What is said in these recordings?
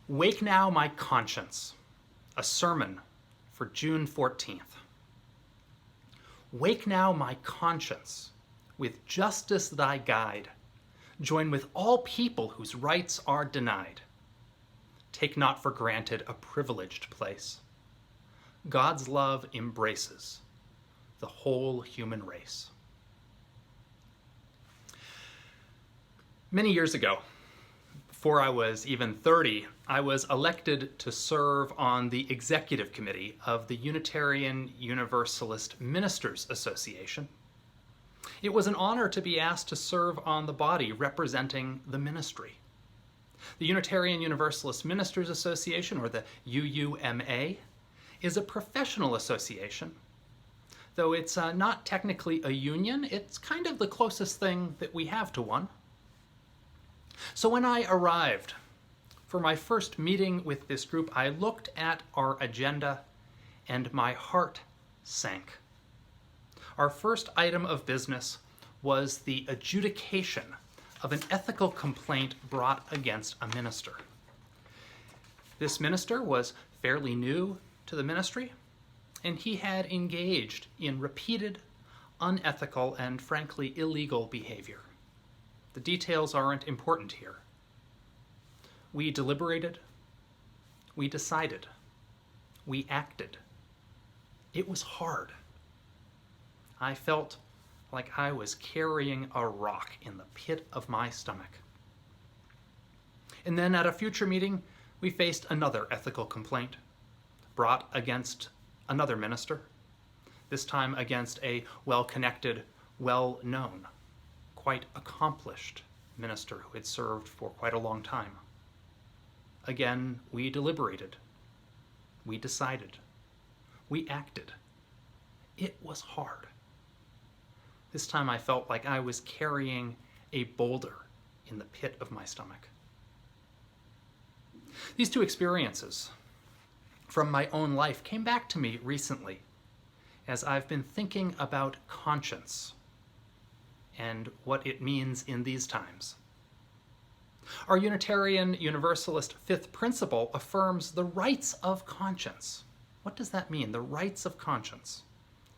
Wake Now My Conscience, a sermon for June 14th. Wake now my conscience, with justice thy guide. Join with all people whose rights are denied. Take not for granted a privileged place. God's love embraces the whole human race. Many years ago, before I was even 30, I was elected to serve on the executive committee of the Unitarian Universalist Ministers Association. It was an honor to be asked to serve on the body representing the ministry. The Unitarian Universalist Ministers Association, or the UUMA, is a professional association. Though it's not technically a union, it's kind of the closest thing that we have to one. So when I arrived for my first meeting with this group, I looked at our agenda and my heart sank. Our first item of business was the adjudication of an ethical complaint brought against a minister. This minister was fairly new to the ministry, and he had engaged in repeated, unethical, and frankly illegal behavior. The details aren't important here. We deliberated, we decided, we acted. It was hard. I felt like I was carrying a rock in the pit of my stomach. And then at a future meeting, we faced another ethical complaint brought against another minister, this time against a well-connected, well-known, quite accomplished minister who had served for quite a long time. Again, we deliberated, we decided, we acted. It was hard. This time I felt like I was carrying a boulder in the pit of my stomach. These two experiences from my own life came back to me recently as I've been thinking about conscience and what it means in these times. Our Unitarian Universalist fifth principle affirms the rights of conscience. What does that mean, the rights of conscience,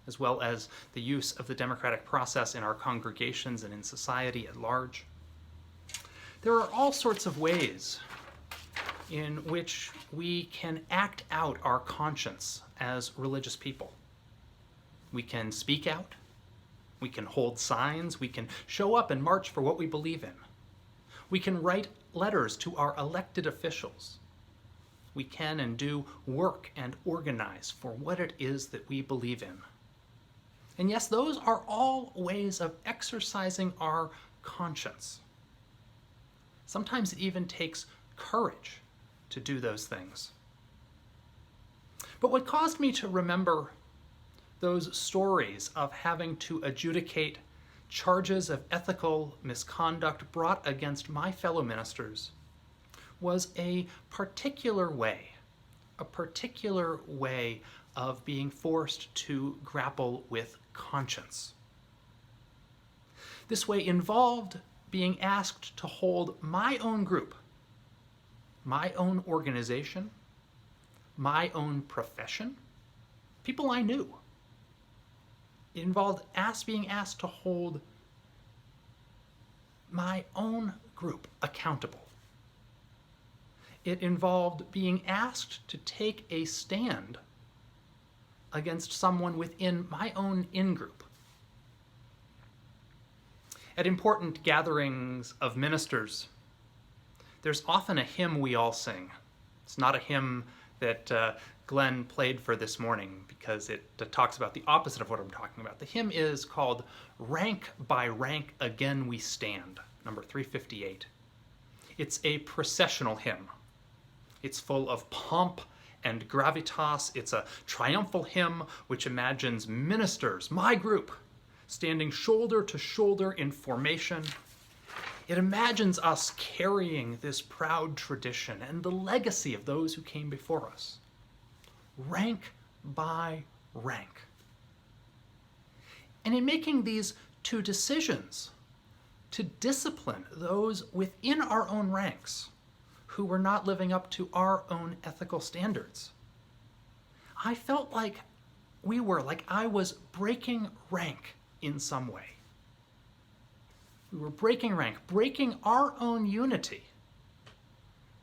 as well as the use of the democratic process in our congregations and in society at large? There are all sorts of ways in which we can act out our conscience as religious people. We can speak out. We can hold signs, we can show up and march for what we believe in. We can write letters to our elected officials. We can and do work and organize for what it is that we believe in. And yes, those are all ways of exercising our conscience. Sometimes it even takes courage to do those things. But what caused me to remember those stories of having to adjudicate charges of ethical misconduct brought against my fellow ministers was a particular way of being forced to grapple with conscience. This way involved being asked to hold my own group, my own organization, my own profession, people I knew. It involved being asked to hold my own group accountable. It involved being asked to take a stand against someone within my own in-group. At important gatherings of ministers, there's often a hymn we all sing. It's not a hymn that Glenn played for this morning because it talks about the opposite of what I'm talking about. The hymn is called Rank by Rank Again We Stand, number 358. It's a processional hymn. It's full of pomp and gravitas. It's a triumphal hymn which imagines ministers, my group, standing shoulder to shoulder in formation. It imagines us carrying this proud tradition and the legacy of those who came before us, rank by rank. And in making these two decisions to discipline those within our own ranks who were not living up to our own ethical standards. I felt like I was breaking rank in some way. We were breaking rank, breaking our own unity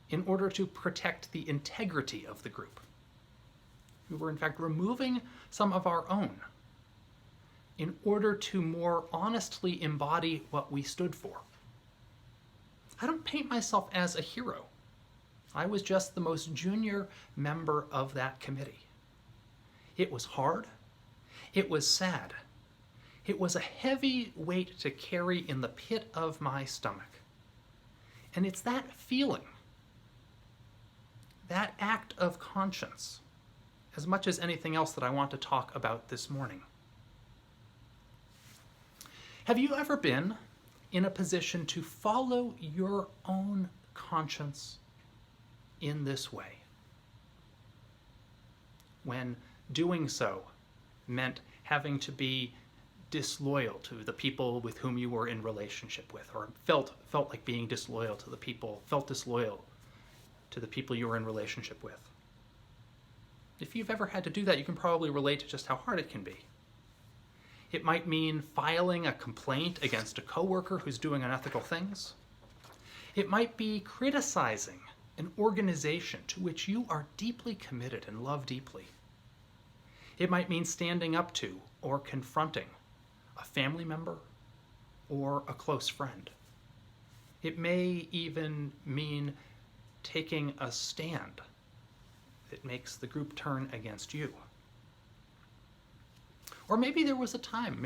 in order to protect the integrity of the group. We were in fact removing some of our own in order to more honestly embody what we stood for. I don't paint myself as a hero. I was just the most junior member of that committee. It was hard. It was sad. It was a heavy weight to carry in the pit of my stomach. And it's that feeling, that act of conscience, as much as anything else that I want to talk about this morning. Have you ever been in a position to follow your own conscience in this way, when doing so meant having to be disloyal to the people with whom you were in relationship with, or felt like being disloyal to the people, felt disloyal to the people you were in relationship with? If you've ever had to do that, you can probably relate to just how hard it can be. It might mean filing a complaint against a coworker who's doing unethical things. It might be criticizing an organization to which you are deeply committed and love deeply. It might mean standing up to or confronting a family member or a close friend. It may even mean taking a stand that makes the group turn against you. Or maybe there was a time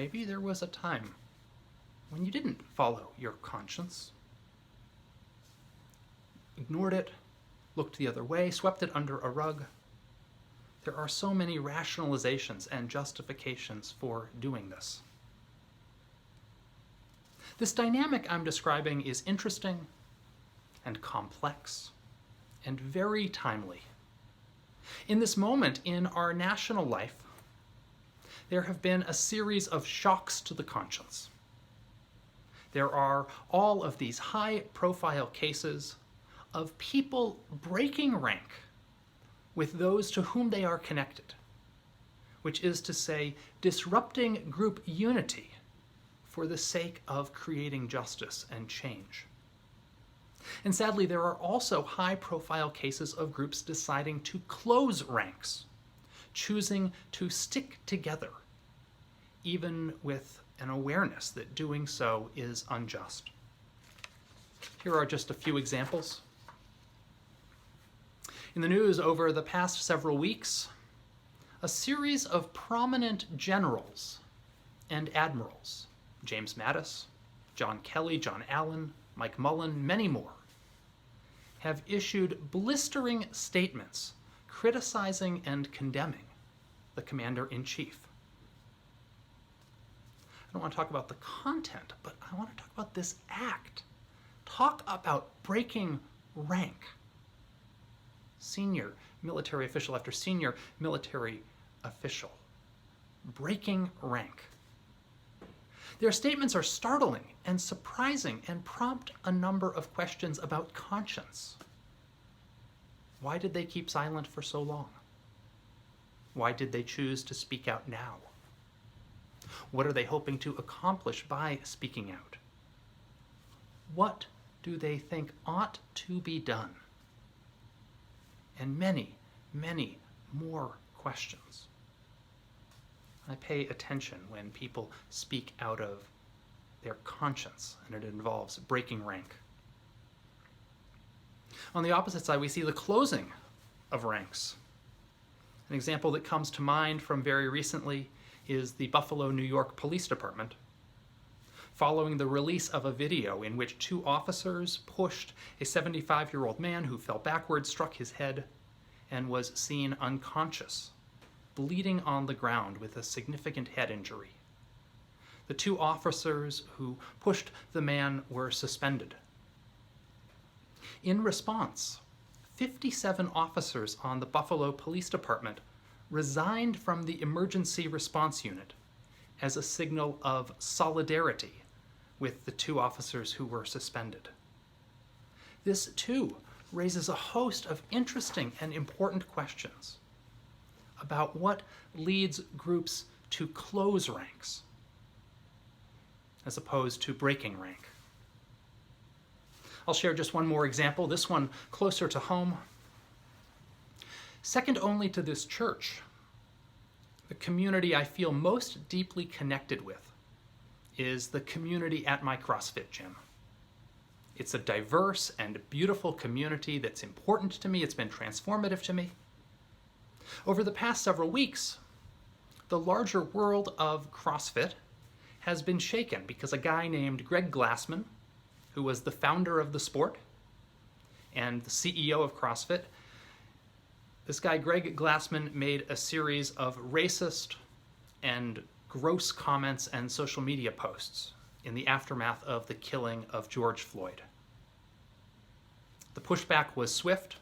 when you didn't follow your conscience, ignored it, looked the other way, swept it under a rug. There are so many rationalizations and justifications for doing this. This dynamic I'm describing is interesting and complex and very timely. In this moment in our national life, there have been a series of shocks to the conscience. There are all of these high-profile cases of people breaking rank with those to whom they are connected, which is to say, disrupting group unity for the sake of creating justice and change. And sadly, there are also high-profile cases of groups deciding to close ranks, choosing to stick together, even with an awareness that doing so is unjust. Here are just a few examples. In the news over the past several weeks, a series of prominent generals and admirals, James Mattis, John Kelly, John Allen, Mike Mullen, many more, have issued blistering statements criticizing and condemning the commander-in-chief. I don't want to talk about the content, but I want to talk about this act. Talk about breaking rank. Senior military official after senior military official. Breaking rank. Their statements are startling and surprising and prompt a number of questions about conscience. Why did they keep silent for so long? Why did they choose to speak out now? What are they hoping to accomplish by speaking out? What do they think ought to be done? And many, many more questions. I pay attention when people speak out of their conscience, and it involves breaking rank. On the opposite side, we see the closing of ranks. An example that comes to mind from very recently is the Buffalo, New York Police Department, following the release of a video in which two officers pushed a 75-year-old man who fell backwards, struck his head, and was seen unconscious, bleeding on the ground with a significant head injury. The two officers who pushed the man were suspended. In response, 57 officers on the Buffalo Police Department resigned from the emergency response unit as a signal of solidarity with the two officers who were suspended. This, too, raises a host of interesting and important questions about what leads groups to close ranks as opposed to breaking rank. I'll share just one more example, this one closer to home. Second only to this church, the community I feel most deeply connected with is the community at my CrossFit gym. It's a diverse and beautiful community that's important to me. It's been transformative to me. Over the past several weeks, the larger world of CrossFit has been shaken because a guy named Greg Glassman, who was the founder of the sport and the CEO of CrossFit, this guy, Greg Glassman, made a series of racist and gross comments and social media posts in the aftermath of the killing of George Floyd. The pushback was swift.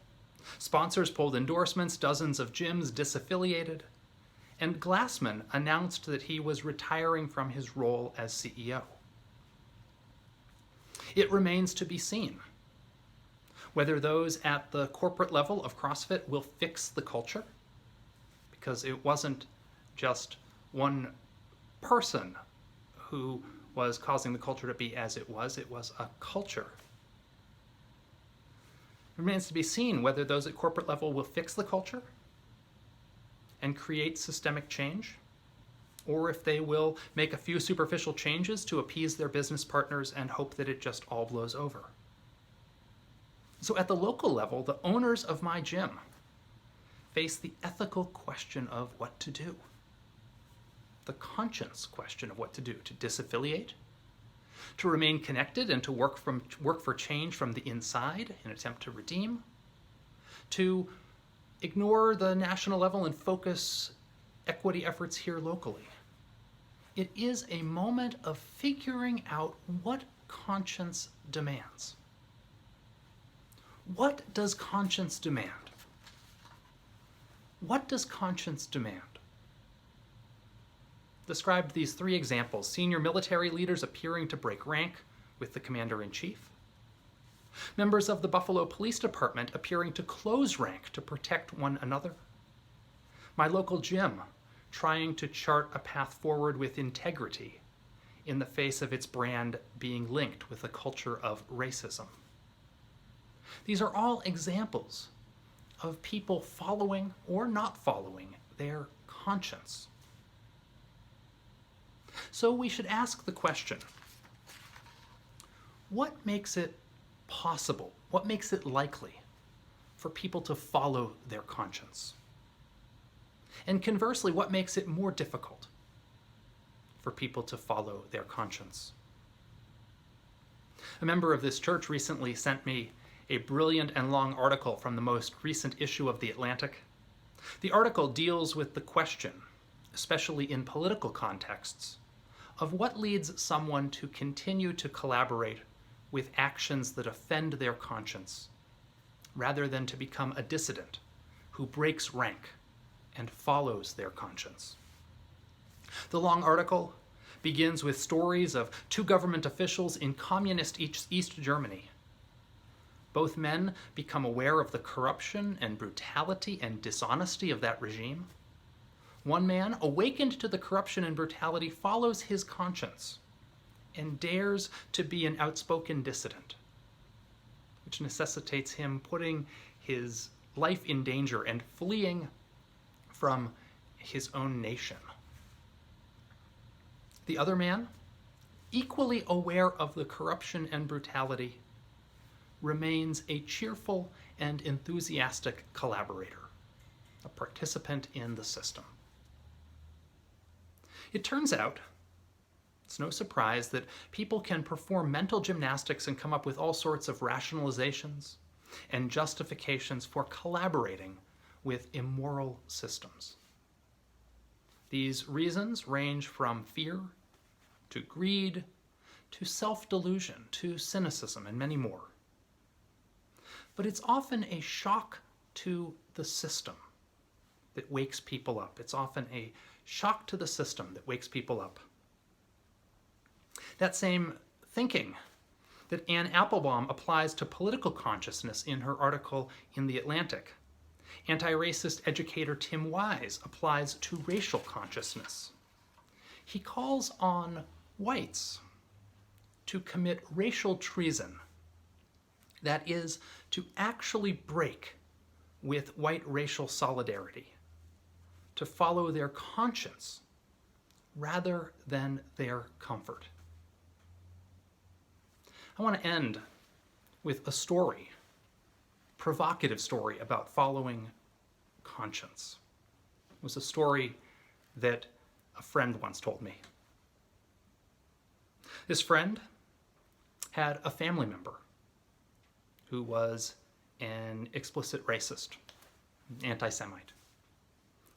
Sponsors pulled endorsements, dozens of gyms disaffiliated, and Glassman announced that he was retiring from his role as CEO. It remains to be seen whether those at the corporate level of CrossFit will fix the culture, because it wasn't just one person who was causing the culture to be as it was a culture. It remains to be seen whether those at corporate level will fix the culture and create systemic change, or if they will make a few superficial changes to appease their business partners and hope that it just all blows over. So at the local level, the owners of my gym face the ethical question of what to do, the conscience question of what to do, to disaffiliate, to remain connected and to work for change from the inside in an attempt to redeem, to ignore the national level and focus equity efforts here locally. It is a moment of figuring out what conscience demands. What does conscience demand? What does conscience demand? Described these three examples: senior military leaders appearing to break rank with the commander-in-chief, members of the Buffalo Police Department appearing to close rank to protect one another, my local gym trying to chart a path forward with integrity in the face of its brand being linked with a culture of racism. These are all examples of people following or not following their conscience. So we should ask the question, what makes it possible, what makes it likely for people to follow their conscience? And conversely, what makes it more difficult for people to follow their conscience? A member of this church recently sent me a brilliant and long article from the most recent issue of The Atlantic. The article deals with the question, especially in political contexts, of what leads someone to continue to collaborate with actions that offend their conscience, rather than to become a dissident who breaks rank and follows their conscience. The long article begins with stories of two government officials in communist East Germany. Both men become aware of the corruption and brutality and dishonesty of that regime. One man, awakened to the corruption and brutality, follows his conscience and dares to be an outspoken dissident, which necessitates him putting his life in danger and fleeing from his own nation. The other man, equally aware of the corruption and brutality, remains a cheerful and enthusiastic collaborator, a participant in the system. It turns out, it's no surprise, that people can perform mental gymnastics and come up with all sorts of rationalizations and justifications for collaborating with immoral systems. These reasons range from fear to greed to self-delusion to cynicism and many more. But it's often a shock to the system that wakes people up. It's often a shock to the system that wakes people up. That same thinking that Anne Applebaum applies to political consciousness in her article in The Atlantic. Anti-racist educator Tim Wise applies to racial consciousness. He calls on whites to commit racial treason, that is, to actually break with white racial solidarity, to follow their conscience rather than their comfort. I want to end with a story, provocative story about following conscience. It was a story that a friend once told me. This friend had a family member who was an explicit racist, anti-Semite.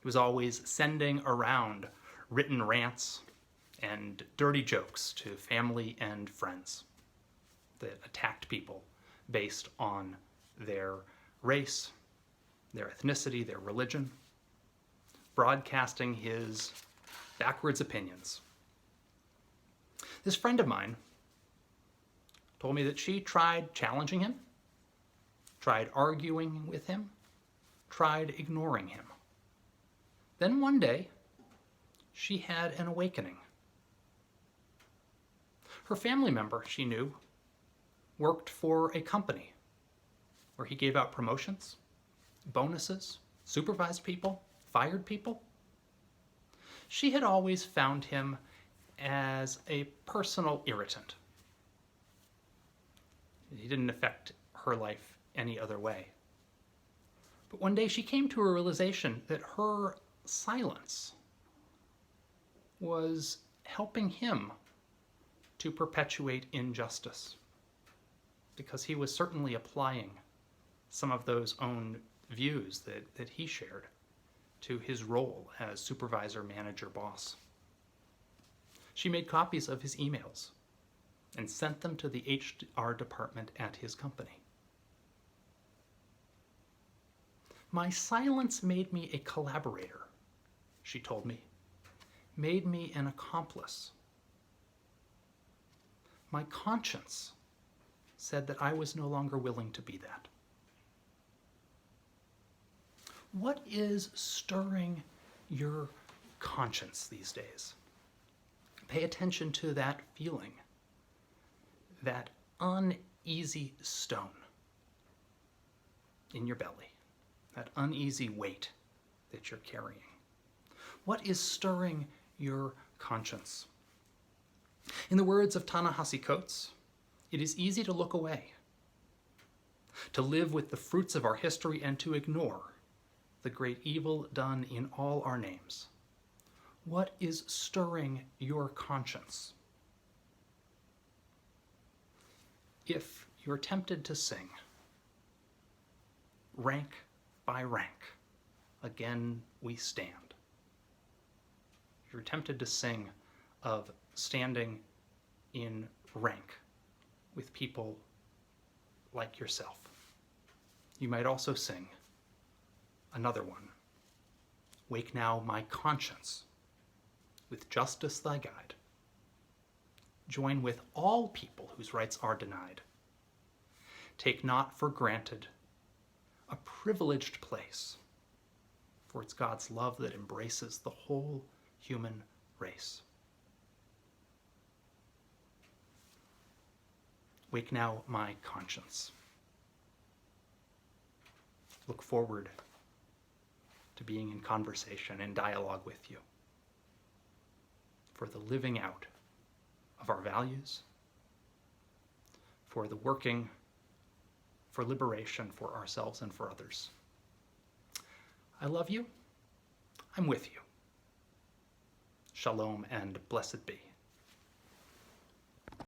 He was always sending around written rants and dirty jokes to family and friends that attacked people based on their race, their ethnicity, their religion, broadcasting his backwards opinions. This friend of mine told me that she tried challenging him, tried arguing with him, tried ignoring him. Then one day, she had an awakening. Her family member, she knew, worked for a company where he gave out promotions, bonuses, supervised people, fired people. She had always found him as a personal irritant. He didn't affect her life any other way. But one day she came to a realization that her silence was helping him to perpetuate injustice, because he was certainly applying some of those own views that he shared to his role as supervisor, manager, boss. She made copies of his emails and sent them to the HR department at his company. My silence made me a collaborator, she told me, made me an accomplice. My conscience said that I was no longer willing to be that. What is stirring your conscience these days? Pay attention to that feeling, that uneasy stone in your belly, that uneasy weight that you're carrying. What is stirring your conscience? In the words of Ta-Nehisi Coates, it is easy to look away, to live with the fruits of our history and to ignore the great evil done in all our names. What is stirring your conscience? If you're tempted to sing, rank by rank, again we stand. If you're tempted to sing of standing in rank with people like yourself, you might also sing another one. Wake now, my conscience, with justice thy guide. Join with all people whose rights are denied. Take not for granted a privileged place, for it's God's love that embraces the whole human race. Wake now, my conscience. Look forward to being in conversation and dialogue with you for the living out of our values, for the working for liberation for ourselves and for others. I love you. I'm with you. Shalom and blessed be.